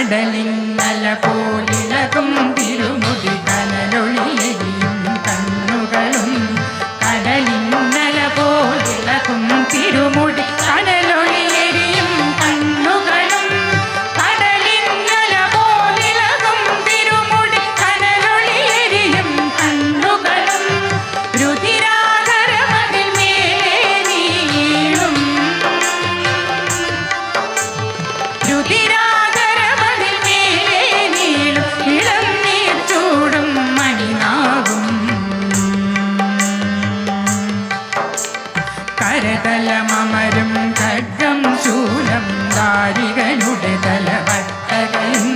കടലിന്നല പോലിളകും തിരുമുടി കനലൊളിയെരിയും കണ്ണുകളും കടലിന്നല പോലിളകും തിരുമുടി കനലൊളിയെരിയും കണ്ണുകളും കടലിന്നല പോലിളകും തിരുമുടി കനലൊളിയെരിയും കണ്ണുകളും രുധിരാകരമതിൽ മേലേറിയിടും രുധിരാകരമതിൽ മേലേറിയിടും ഇളം നീർ ചൂടും മണിനാകും കരതലമരും ഖഡ്ഗം ശൂലം ദാരികനുടെ തലവട്ടകയും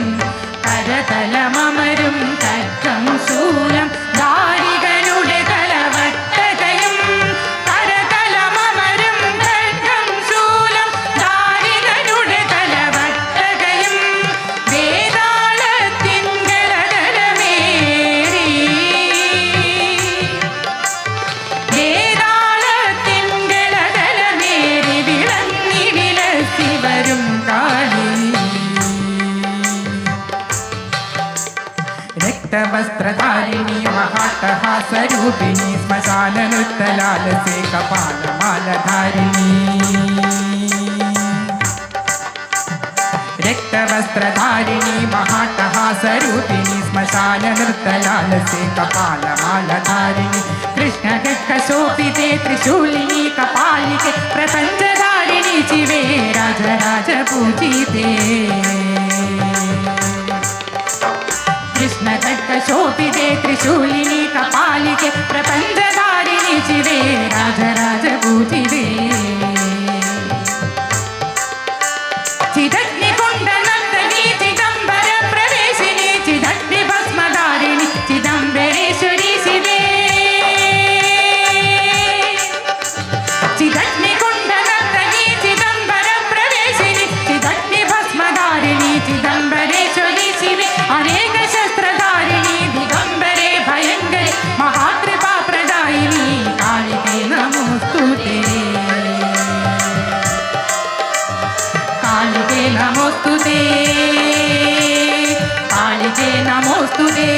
കരതലമരും ഖഡ്ഗം ശൂലം ദാരികനുടെ തലവട്ടകയും കരതലമരും ഖഡ്ഗം ശൂലം ദാരികനുടെ തലവട്ടകയും വേതാളത്തിൻ ഗളഗളമേറി വേതാളത്തിൻ ഗളഗളമേറി വിളങ്ങി വിലസി വരും കാളി രക്തവസ്ത്രധാരിണി മഹാട്ടഹാസരൂപിണി ശ്മശാന നൃത്തലാലസേ കപാലമാലധാരിണി രക്തവസ്ത്രധാരിണി മഹാട്ടഹാസരൂപിണി ശ്മശാന നൃത്തലാലസേ കപാലമാലധാരിണി കൃഷ്ണഗർഭശോഭിതേ ത്രിശൂലിനി കപാലികേ പ്രപഞ്ചധാരിണി ശിവേ രാജരാജപൂജിതേ कृष्णखड्गशोभिते त्रिशूलिनी कपालिके प्रपञ्चधारिणि शिवे राजराजपूजिते चिदग्निकुण्डनन्दनी चिदम्बरप्रवेशिनी चिदग्निभस्मधारिणि चिदम्बरेश्वरी शिवे चिदग्निकुण्डनन्दनी चिदम्बरप्रवेशिनी चिदग्निभस्मधारिणि चिदम्बरेश्वरी शिवे अनेक शस्त्रधारिणी दिगंबरे भयंकरे महाकृपा प्रदायिनी कालिके नमोस्तुते कालिके नमोस्तुते कालिके नमोस्तुते